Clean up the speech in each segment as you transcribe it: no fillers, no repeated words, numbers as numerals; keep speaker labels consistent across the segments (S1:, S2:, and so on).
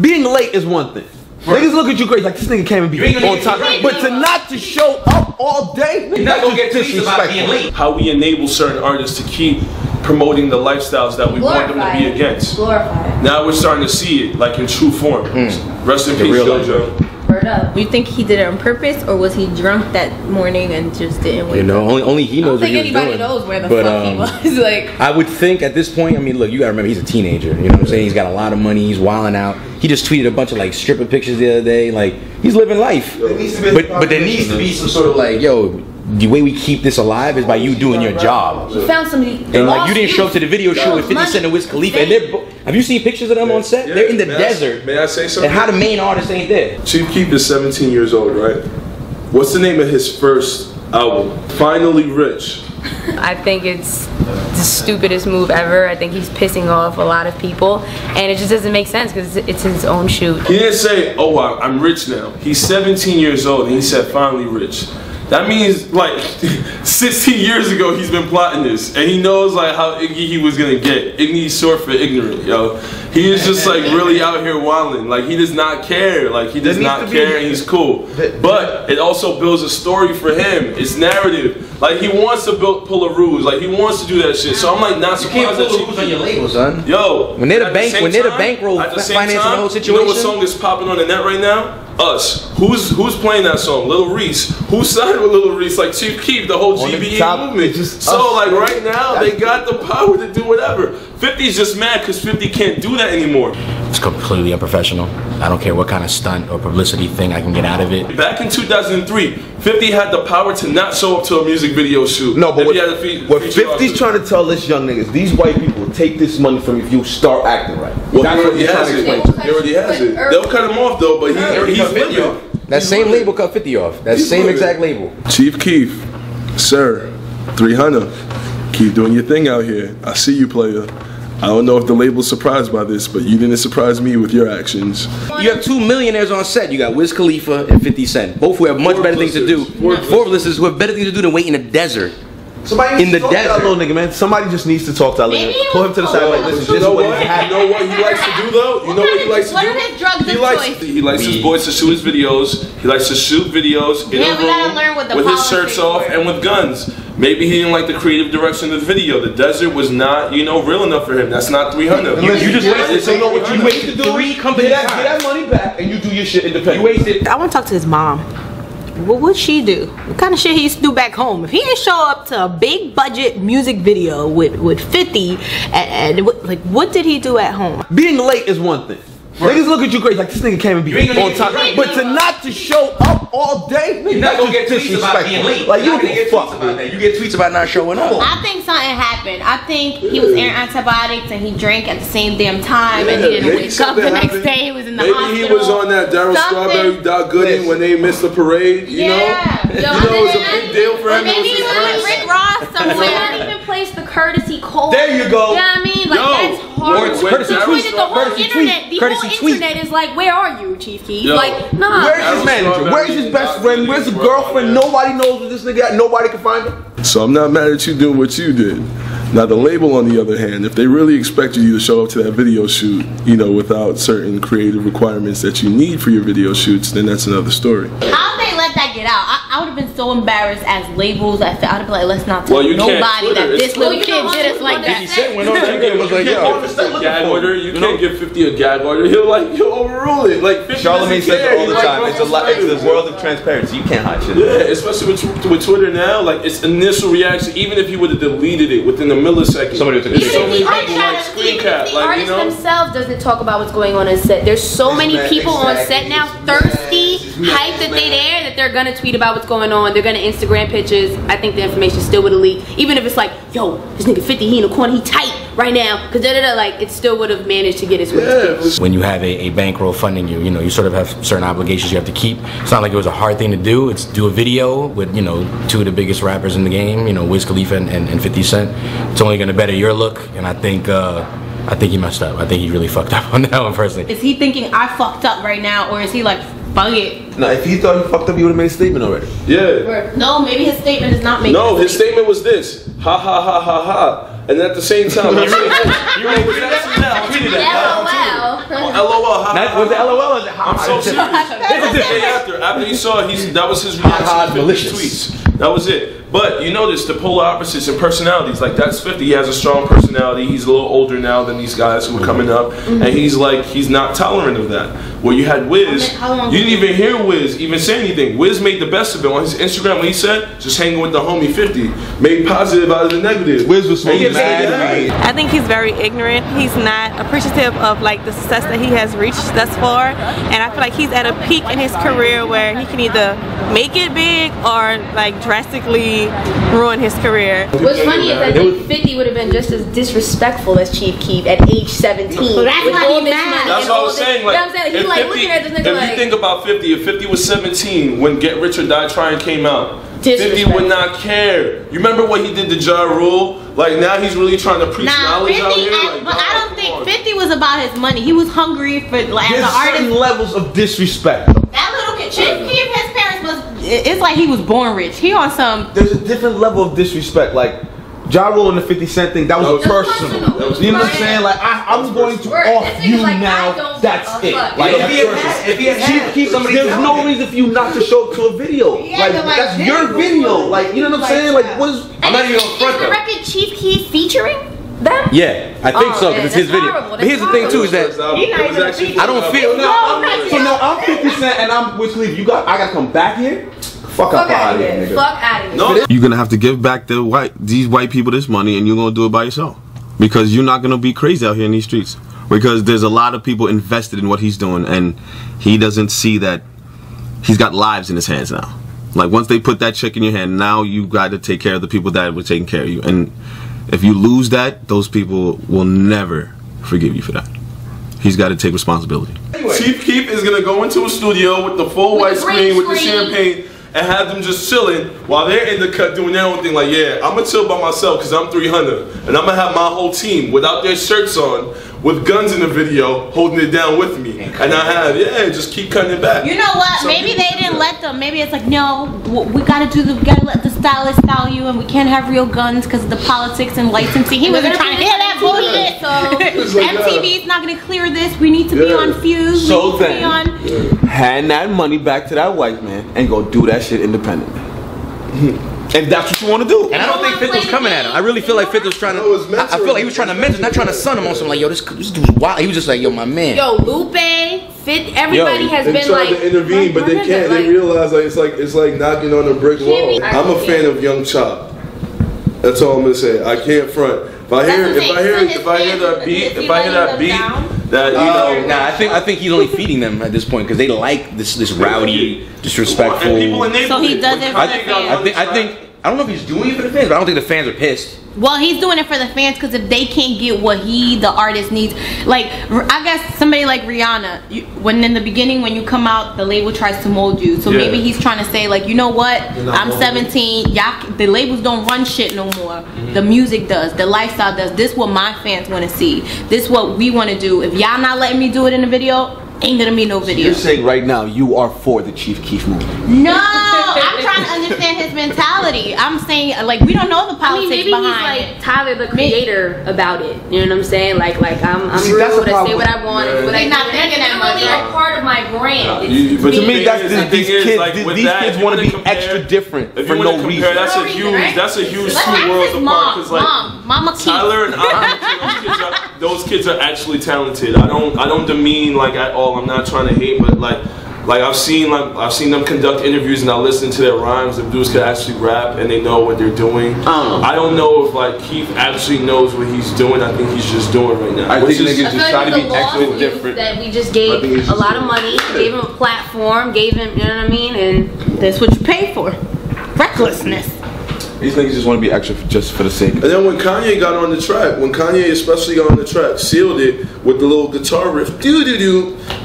S1: being late is one thing. Niggas look at you crazy like this nigga can't even be on time. But to not to show up all day,
S2: you're not gonna get tweets about being late.
S3: How we enable certain artists to keep promoting the lifestyles that we want them to be against.
S4: Glorify.
S3: Now we're starting to see it like in true form. Rest in peace, JoJo.
S4: Word up.
S5: You think he did it on purpose, or was he drunk that morning and just didn't wake
S2: You know,
S5: up?
S2: only he knows what he was doing.
S5: I don't think anybody knows where the fuck he was. Like,
S2: I would think at this point, I mean, look, you gotta remember he's a teenager. You know what I'm saying? He's got a lot of money. He's wilding out. He just tweeted a bunch of like stripper pictures the other day. Like, he's living life. But there needs to be some sort of like, yo, the way we keep this alive is by you doing your job.
S4: He found somebody.
S2: And like, you didn't show up to the video shoot with 50 Cent and Wiz Khalifa. And have you seen pictures of them on set? They're in the desert.
S3: May I say something?
S2: And how the main artist ain't there?
S3: Chief Keef is 17 years old, right? What's the name of his first album? Finally Rich.
S5: I think it's the stupidest move ever. I think he's pissing off a lot of people, and it just doesn't make sense because it's his own shoot.
S3: He didn't say, oh, I'm rich now. He's 17 years old and he said finally rich. That means like 16 years ago he's been plotting this, and he knows like how iggy he was gonna get. Iggy's short for ignorant, yo. He is just like really out here wilding. Like he does not care. Like he does not care, and he's cool. But it also builds a story for him. It's narrative. Like he wants to pull a ruse. Like he wants to do that shit. So I'm like not surprised that
S2: you can't pull a ruse on your label, son.
S3: Yo,
S2: when they're the bankroll financing the whole situation.
S3: You know what song is popping on the net right now? Us. Who's playing that song? Lil Reese. Who signed with Lil Reese? Like Chief Keef, the whole GBE movement. So like right now they got the power to do whatever. 50's just mad because 50 can't do that anymore.
S2: It's completely unprofessional. I don't care what kind of stunt or publicity thing I can get out of it.
S3: Back in 2003, 50 had the power to not show up to a music video shoot.
S1: No, but what 50's trying to tell this young niggas, these white people will take this money from you if you start acting right.
S3: Well, he already has it. He already has it. They'll cut him off though, but he's living.
S2: That same label cut 50 off. That same exact label.
S3: Chief Keef, sir, 300. Keep doing your thing out here. I see you, player. I don't know if the label's surprised by this, but you didn't surprise me with your actions.
S2: You have two millionaires on set. You got Wiz Khalifa and 50 Cent. Both who have much better things to do. Forbes who have better things to do than wait in the desert.
S1: Somebody in the desert. That little nigga, man. Somebody just needs to talk to that nigga. Pull him to the side. Like, listen,
S3: you know what? You know what he likes to do though? You know what he likes to do?
S4: What are his drugs of choice?
S3: He likes his boys to shoot his videos. He likes to shoot videos in a room with his shirts off and with guns. Maybe he didn't like the creative direction of the video. The desert was not, you know, real enough for him. That's not 300.
S1: You just wasted. So you know what you wasted? 3 companies. Get that money back and you do your shit independently. You wasted.
S5: I want to talk to his mom. What would she do? What kind of shit he used to do back home? If he didn't show up to a big budget music video with 50, and like, what did he do at home?
S1: Being late is one thing. Niggas look at you crazy like this nigga can't even be on time. But to not to show up all day,
S2: you're not gonna get tweets about being late.
S1: Like you don't get fuck about that.
S2: You get tweets about not showing up.
S4: I think something happened. I think he was airing antibiotics and he drank at the same damn time and he didn't wake up the next day. He was in the hospital.
S3: Maybe he was on that Daryl Strawberry, Doc Gooden when they missed the parade. You know, you know it was a big deal for him.
S4: Maybe he was with Rick Ross somewhere. Not even place the courtesy call.
S1: There you go.
S4: You know what I mean? Like that's hard.
S2: Courtesy tweet.
S4: The whole internet. The whole internet is like, where are you, Chief Keef? Like, nah.
S1: Where's his manager? Where's his best friend? Where's his girlfriend? Nobody knows where this nigga at. Nobody can find him.
S3: So I'm not mad at you doing what you did. Now the label, on the other hand, if they really expected you to show up to that video shoot, you know, without certain creative requirements that you need for your video shoots, then that's another story.
S4: How they let that get out? I would have been so embarrassed as labels. I'd be like, let's not tell nobody that this little kid did us like that.
S2: He said when on was like, yo,
S3: gag order. You can't give 50 a gag order. He'll overrule it. Like 50
S1: Charlamagne says it all the time. It's a world of transparency. You can't hide shit.
S3: Yeah, especially with Twitter now. Like its initial reaction, even if he would have deleted it within a millisecond.
S1: Somebody took
S4: the artists themselves doesn't talk about what's going on set. There's so many people on set now thirsty, hyped that they there, that they're gonna tweet about what's going on. They're gonna Instagram pictures. I think the information still would have leaked, even if it's like, yo, this nigga 50, he in the corner, he tight right now, because like it still would have managed to get his way.
S2: When you have a bankroll funding you, you know, you sort of have certain obligations you have to keep. It's not like it was a hard thing to do. It's do a video with, you know, 2 of the biggest rappers in the game, you know, Wiz Khalifa and 50 Cent. It's only gonna better your look, and I think he messed up. I think he really fucked up on that one personally.
S4: Is he thinking I fucked up right now, or is he like, fuck it?
S1: No, if he thought he fucked up, he would have made a statement already.
S3: Yeah.
S4: No, maybe his statement is not making.
S3: No, his statement was this: ha ha ha ha ha. And at the same time, I LOL.
S1: Was it LOL or is it
S3: I'm so serious. The day after he saw it, that was his reaction to 50's tweets. That was it. But you notice the polar opposites in personalities. Like that's 50. He has a strong personality. He's a little older now than these guys who are coming up, and he's not tolerant of that. Well, you had Wiz. You didn't even hear Wiz even say anything. Wiz made the best of it on his Instagram. When he said, "Just hanging with the homie 50," made positive out of the negative.
S1: Wiz was smoking mad.
S6: I think he's very ignorant. He's not appreciative of like the success that he has reached thus far, and I feel like he's at a peak in his career where he can either make it big or like drastically ruin his career.
S4: What's funny is I think 50 would have been just as disrespectful as Chief Keef at age 17.
S5: So that's why he's mad.
S3: That's what I was saying. Like,
S4: you know what I'm saying? He's like
S3: 50,
S4: looking at this nigga
S3: if
S4: like,
S3: you think about 50, if 50 was 17 when Get Rich or Die Trying came out, 50 would not care. You remember what he did to Ja Rule? Like now he's really trying to preach knowledge out here. Like,
S5: but I don't think 50 was about his money. He was hungry for like as an artist.
S1: Certain levels of disrespect.
S5: That little kid, Chief Keef, his parents was. It's like he was born rich. He on some.
S1: There's a different level of disrespect. Like Ja Rule and the 50 Cent thing, that was personal. You know what I'm saying? Like I'm going to off you now. That's it. Like
S2: if he had somebody,
S1: there's no reason for you not to show up to a video. Like that's your video. Like you know what I'm saying? Like what is?
S4: I'm not even on front. Is the record Chief Keef featuring them?
S2: Yeah, I think so because it's his video. But here's the thing too is that I don't feel
S1: so now I'm 50 Cent and I'm Wiz Khalifa. I gotta come back here. Fuck out of here, nigga.
S4: Fuck out of here.
S3: No.
S7: You're gonna have to give back these white people this money, and you're gonna do it by yourself because you're not gonna be crazy out here in these streets. Because there's a lot of people invested in what he's doing, and he doesn't see that he's got lives in his hands now. Like once they put that check in your hand, now you got to take care of the people that were taking care of you. And if you lose that, those people will never forgive you for that. He's got to take responsibility.
S3: Chief Keef is gonna go into a studio with the full white screen with the champagne and have them just chilling while they're in the cut doing their own thing. Like, yeah, I'm gonna chill by myself because I'm 300, and I'm gonna have my whole team without their shirts on, with guns in the video, holding it down with me. And I have, just keep cutting it back.
S5: You know what? Maybe they didn't let them. Maybe it's like, no, we gotta let the stylist style you, and we can't have real guns because of the politics and licensing. He wasn't trying to hear that bullshit. So MTV's not gonna clear this. We need to be on Fuse.
S1: So then, hand that money back to that white man and go do that shit independently. If that's what you want to do.
S2: And I don't think Fifth was coming at him. I really feel like Fifth was trying to. I feel like he was trying to mentor, not trying to sun him on something. Like, yo, this dude's wild. He was just like, yo, my man.
S4: Yo, Lupe, Fifth, everybody has been like.
S3: They tried to intervene, but they can't. They realize like it's like knocking on a brick wall. I'm a fan of Young Chop. That's all I'm gonna say. I can't front. If I hear that beat, that you know.
S2: Nah, I think he's only feeding them at this point because they like this rowdy, disrespectful.
S3: And people in
S5: so he does it for the fans.
S2: I don't know if he's doing it for the fans, but I don't think the fans are pissed.
S5: Well, he's doing it for the fans because if they can't get what the artist needs, like I guess somebody like Rihanna, when in the beginning when you come out, the label tries to mold you. So maybe he's trying to say like, you know what? I'm 17. Y'all, the labels don't run shit no more. The music does. The lifestyle does. This what my fans want to see. This what we want to do. If y'all not letting me do it in the video, ain't gonna be no video.
S1: You're saying right now you are for the Chief Keef movement.
S5: No, I'm trying to understand his mentality. I'm saying like we don't know the politics
S4: maybe
S5: behind
S4: he's like Tyler the Creator about it. You know what I'm saying? Like I'm real to say what I want. They're not thinking that much. Really a part of my brand.
S1: But to me, these kids want to be extra different for no reason.
S3: That's a huge two worlds apart. Because like
S5: Mama
S3: Tyler and I, those kids are actually talented. I don't demean like at all. I'm not trying to hate, but like I've seen them conduct interviews and I listen to their rhymes. If dudes could actually rap and they know what they're doing. I don't know if like Keith actually knows what he's doing. I think he's just doing right now.
S1: I think niggas just try to be extra different.
S4: That we just gave a lot of money, gave him a platform, gave him, you know what I mean, and
S5: that's what you pay for. Recklessness.
S1: These niggas just want to be extra just for the sake.
S3: And then when Kanye got on the track, especially got on the track, sealed it with the little guitar riff,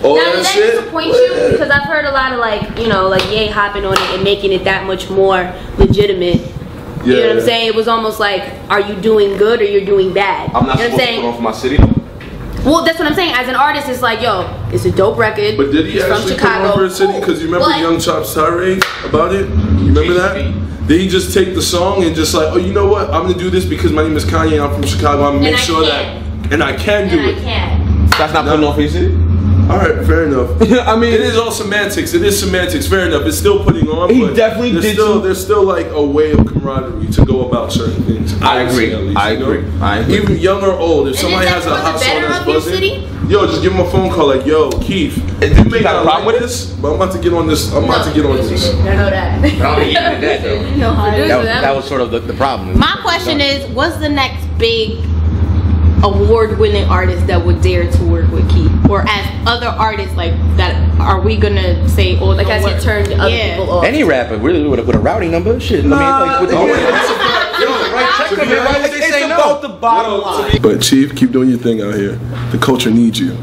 S3: all that shit.
S4: Disappoint you? Because I've heard a lot of like, you know, like Ye hopping on it and making it that much more legitimate. Yeah. You know what I'm saying? It was almost like, are you doing good or you're doing bad?
S1: I'm not supposed to put on for my city though.
S4: Well, that's what I'm saying. As an artist, it's like, yo, it's a dope record.
S3: But did he actually put on for a city? Because you remember Young Chop's tirade about it? You remember that? Did he just take the song and just like, oh, you know what? I'm gonna do this because my name is Kanye. I'm from Chicago. I'm gonna make sure that, and I can do it.
S1: That's not putting on for your city.
S3: All right, fair enough.
S1: I mean,
S3: it is all semantics. It is semantics. Fair enough. It's still putting on.
S1: He
S3: but
S1: definitely did.
S3: There's still like a way of camaraderie to go about certain things.
S1: I agree. I agree.
S3: Even young or old, if somebody has a hot song that's buzzing, yo, just give him a phone call. Like, yo, Keef, you may got a problem with this, but I'm about to get on this. I'm about to get on this.
S4: I know that.
S2: That was sort of the problem.
S5: My question is, what's the next big award-winning artist that would dare to work with Keef, or as other artists like that? Are we gonna say, oh,
S4: like as it turned other people off?
S2: Any rapper really with a routing number, shit.
S1: Nah,
S2: I mean, like, with
S1: it's about the bottom line.
S3: But Chief, keep doing your thing out here. The culture needs you.